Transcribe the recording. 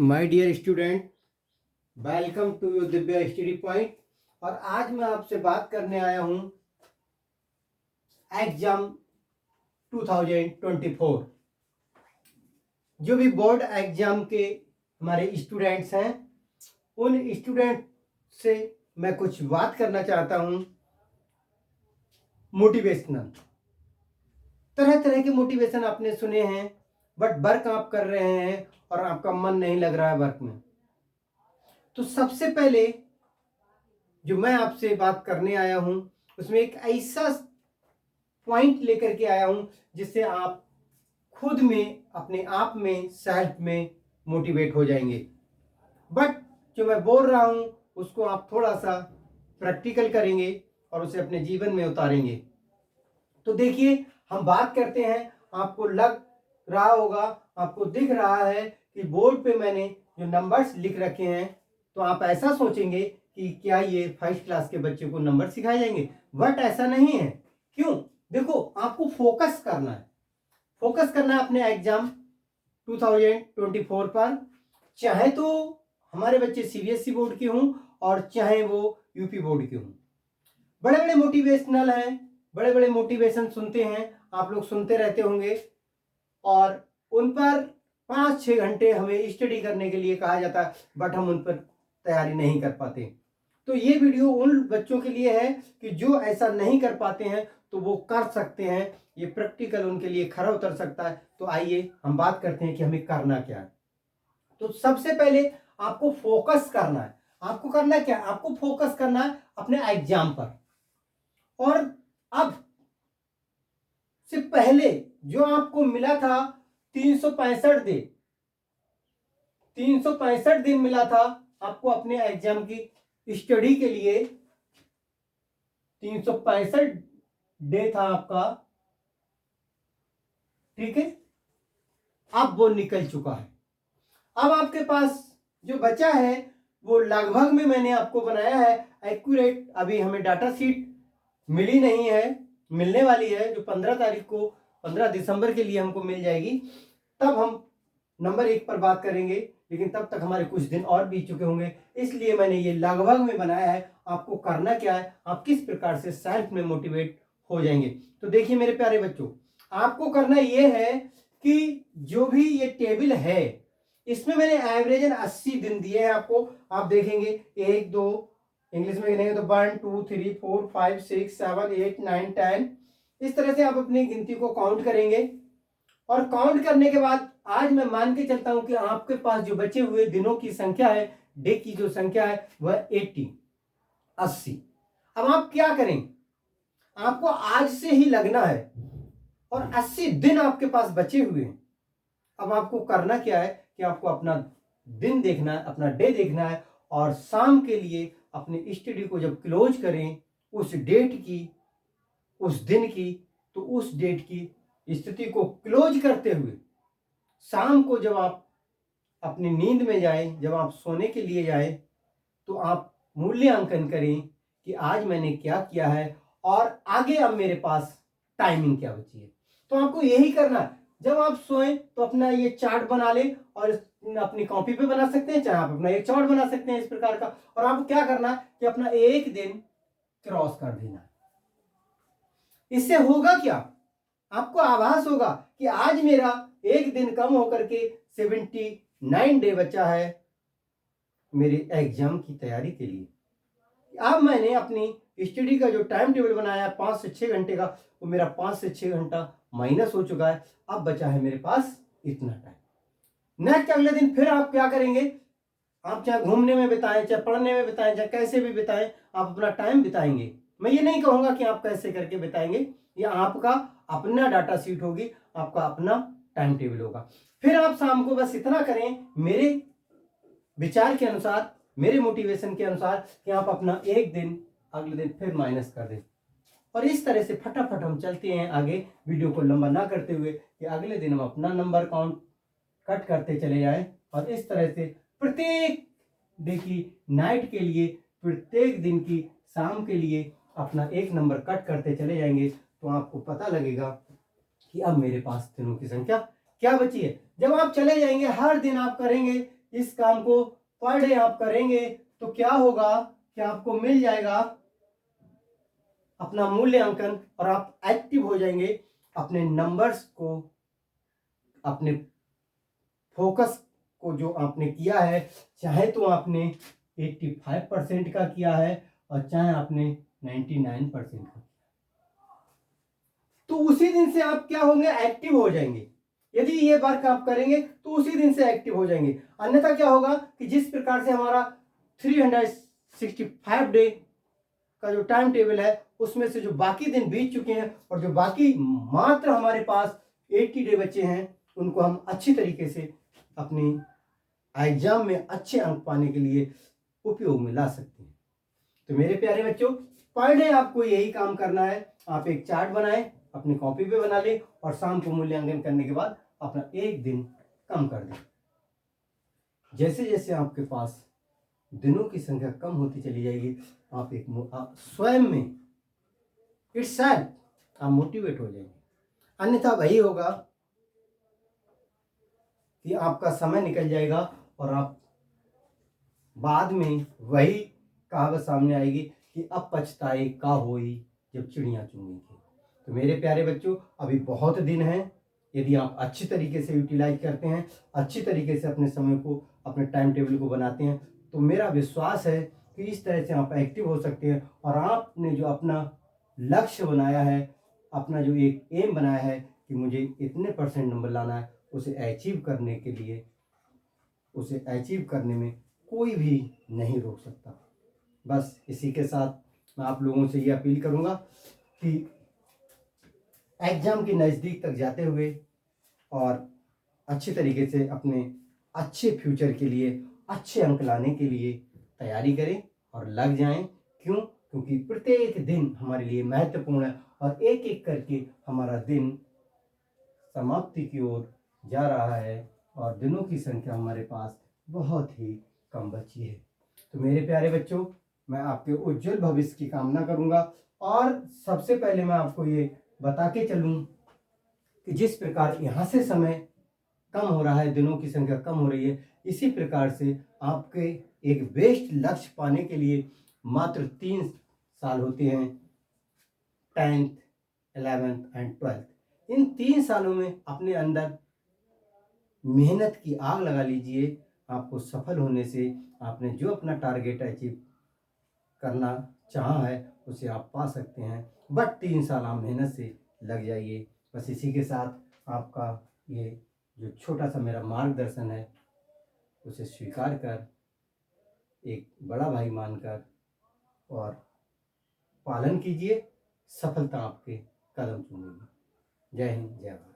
My dear student, welcome to your Divya study point. और आज मैं आपसे बात करने आया हूं एग्जाम 2024। जो भी बोर्ड एग्जाम के हमारे स्टूडेंट्स हैं, उन स्टूडेंट से मैं कुछ बात करना चाहता हूं। मोटिवेशनल, तरह तरह के मोटिवेशन आपने सुने हैं, बट वर्क आप कर रहे हैं और आपका मन नहीं लग रहा है वर्क में। तो सबसे पहले जो मैं आपसे बात करने आया हूं, उसमें एक ऐसा पॉइंट लेकर के आया हूं जिससे आप खुद में, अपने आप में, सेल्फ में मोटिवेट हो जाएंगे। बट जो मैं बोल रहा हूं उसको आप थोड़ा सा प्रैक्टिकल करेंगे और उसे अपने जीवन में उतारेंगे। तो देखिए, हम बात करते हैं, आपको लग रहा होगा, आपको दिख रहा है कि बोर्ड पे मैंने जो नंबर्स लिख रखे हैं, तो आप ऐसा सोचेंगे कि क्या ये फर्स्ट क्लास के बच्चे को नंबर सिखाए जाएंगे। बट ऐसा नहीं है। क्यों? देखो, आपको फोकस करना है, फोकस करना है अपने एग्जाम 2024 पर। चाहे तो हमारे बच्चे सीबीएसई बोर्ड के हों और चाहे वो यूपी बोर्ड के हों। बड़े बड़े मोटिवेशनल हैं, बड़े बड़े मोटिवेशन सुनते हैं, आप लोग सुनते रहते होंगे, और उन पर 5-6 घंटे हमें स्टडी करने के लिए कहा जाता है, बट हम उन पर तैयारी नहीं कर पाते। तो ये वीडियो उन बच्चों के लिए है कि जो ऐसा नहीं कर पाते हैं तो वो कर सकते हैं। ये प्रैक्टिकल उनके लिए खरा उतर सकता है। तो आइए हम बात करते हैं कि हमें करना क्या है। तो सबसे पहले आपको फोकस करना है। आपको करना क्या? आपको फोकस करना है अपने एग्जाम पर। और अब से पहले जो आपको मिला था 365 दिन मिला था आपको अपने एग्जाम की स्टडी के लिए। 365 डे था आपका, ठीक है। अब वो निकल चुका है। अब आपके पास जो बचा है वो लगभग में मैंने आपको बनाया है एक्यूरेट। अभी हमें डाटा शीट मिली नहीं है, मिलने वाली है, जो 15 तारीख को, 15 दिसंबर के लिए हमको मिल जाएगी। तब हम नंबर 1 पर बात करेंगे, लेकिन तब तक हमारे कुछ दिन और बीत चुके होंगे। इसलिए मैंने ये लगभग में बनाया है। आपको करना क्या है, आप किस प्रकार से सेल्फ में मोटिवेट हो जाएंगे। तो देखिए मेरे प्यारे बच्चों, आपको करना ये है कि जो भी ये टेबल है, इसमें मैंने एवरेजन 80 दिन दिए हैं आपको। आप देखेंगे 1 2, इंग्लिश में गिनेंगे तो 1 2 3 4 5 6 7 8 9 10। इस तरह से आप अपनी गिनती को काउंट करेंगे। और काउंट करने के बाद आज मैं मान के चलता हूं कि आपके पास जो बचे हुए दिनों की संख्या है, डे की जो संख्या है, वह 80। अब आप क्या करें? आपको आज से ही लगना है और 80 दिन आपके पास बचे हुए हैं। अब आपको करना क्या है कि आपको अपना दिन देखना है, अपना डे देखना है, और शाम के लिए अपनी स्टडी को जब क्लोज करें उस डेट की, उस दिन की, तो उस डेट की स्थिति को क्लोज करते हुए शाम को जब आप अपनी नींद में जाएं, जब आप सोने के लिए जाएं, तो आप मूल्यांकन करें कि आज मैंने क्या किया है और आगे अब मेरे पास टाइमिंग क्या बची है। तो आपको यही करना है। जब आप सोएं तो अपना ये चार्ट बना लें, और अपनी कॉपी पे बना सकते हैं, चाहे आप अपना एक चार्ट बना सकते हैं इस प्रकार का। और आपको क्या करना है कि अपना एक दिन क्रॉस कर देना है। इससे होगा क्या? आपको आभास होगा कि आज मेरा एक दिन कम होकर के 79 डे बचा है मेरे एग्जाम की तैयारी के लिए। अब मैंने अपनी स्टडी का जो टाइम टेबल बनाया 5 से 6 घंटे का, वो मेरा 5 से 6 घंटा माइनस हो चुका है। अब बचा है मेरे पास इतना टाइम। नेक्स्ट अगले दिन फिर आप क्या करेंगे? आप चाहे घूमने में बिताएं, चाहे पढ़ने में बिताएं, चाहे कैसे भी बिताएं, आप अपना टाइम बिताएंगे। मैं ये नहीं कहूंगा कि आप कैसे करके बिताएंगे, ये आपका अपना डाटा शीट होगी, आपका अपना टाइम टेबल होगा। फिर आप शाम को बस इतना करें, मेरे विचार के अनुसार, मेरे मोटिवेशन के अनुसार, कि आप अपना एक दिन अगले दिन फिर माइनस कर दें। और इस तरह से फटाफट हम चलते हैं आगे, वीडियो को लंबा ना करते हुए, कि अगले दिन हम अपना नंबर काउंट कट करते चले जाएं। और इस तरह से प्रत्येक डे की नाइट के लिए, प्रत्येक दिन की शाम के लिए अपना एक नंबर कट करते चले जाएंगे, तो आपको पता लगेगा कि अब मेरे पास दिनों की संख्या क्या बची है। जब आप चले जाएंगे, हर दिन आप करेंगे इस काम को पर डे आप करेंगे तो क्या होगा कि आपको मिल जाएगा अपना मूल्यांकन और आप एक्टिव हो जाएंगे। अपने नंबर्स को, अपने फोकस को जो आपने किया है, चाहे तो आपने 85% का किया है और चाहे आपने 99% का, तो उसी दिन से आप क्या होंगे, एक्टिव हो जाएंगे। यदि ये वर्क आप करेंगे तो उसी दिन से एक्टिव हो जाएंगे। अन्यथा क्या होगा कि जिस प्रकार से हमारा 365 डे का जो टाइम टेबल है उसमें से जो बाकी दिन बीत चुके हैं और जो बाकी मात्र हमारे पास 80 डे बचे हैं, उनको हम अच्छी तरीके से अपनी एग्जाम में अच्छे अंक पाने के लिए उपयोग में ला सकते हैं। तो मेरे प्यारे बच्चों, पर डे आपको यही काम करना है। आप एक चार्ट बनाएं, अपनी कॉपी पे बना लें और शाम को मूल्यांकन करने के बाद अपना एक दिन कम कर दें। जैसे जैसे आपके पास दिनों की संख्या कम होती चली जाएगी, आप स्वयं में इट्स सैड आप मोटिवेट हो जाएंगे। अन्यथा वही होगा कि आपका समय निकल जाएगा और आप बाद में वही कहावत सामने आएगी कि अब पछताए का होई जब चिड़िया चुंगी थी। तो मेरे प्यारे बच्चों, अभी बहुत दिन है। यदि आप अच्छी तरीके से यूटिलाइज करते हैं, अच्छी तरीके से अपने समय को, अपने टाइम टेबल को बनाते हैं, तो मेरा विश्वास है कि इस तरह से आप एक्टिव हो सकते हैं और आपने जो अपना लक्ष्य बनाया है, अपना जो एक एम बनाया है कि मुझे इतने % नंबर लाना है, उसे अचीव करने के लिए, उसे अचीव करने में कोई भी नहीं रोक सकता। बस इसी के साथ मैं आप लोगों से ये अपील करूंगा कि एग्जाम के नज़दीक तक जाते हुए और अच्छी तरीके से अपने अच्छे फ्यूचर के लिए, अच्छे अंक लाने के लिए तैयारी करें और लग जाएं। क्यों? क्योंकि प्रत्येक दिन हमारे लिए महत्वपूर्ण है और एक एक करके हमारा दिन समाप्ति की ओर जा रहा है और दिनों की संख्या हमारे पास बहुत ही कम बची है। तो मेरे प्यारे बच्चों, मैं आपके उज्जवल भविष्य की कामना करूंगा और सबसे पहले मैं आपको ये बता के चलूं कि जिस प्रकार यहाँ से समय कम हो रहा है, दिनों की संख्या कम हो रही है, इसी प्रकार से आपके एक बेस्ट लक्ष्य पाने के लिए मात्र 3 साल होते हैं, 10th, 11th एंड 12th। इन 3 सालों में अपने अंदर मेहनत की आग लगा लीजिए। आपको सफल होने से, आपने जो अपना टारगेट अचीव करना चाहा है उसे आप पा सकते हैं। बट 3 साल आप मेहनत से लग जाइए। बस इसी के साथ आपका ये जो छोटा सा मेरा मार्गदर्शन है उसे स्वीकार कर, एक बड़ा भाई मानकर और पालन कीजिए। सफलता आपके कदम चूमेगी। जय हिंद, जय भारत।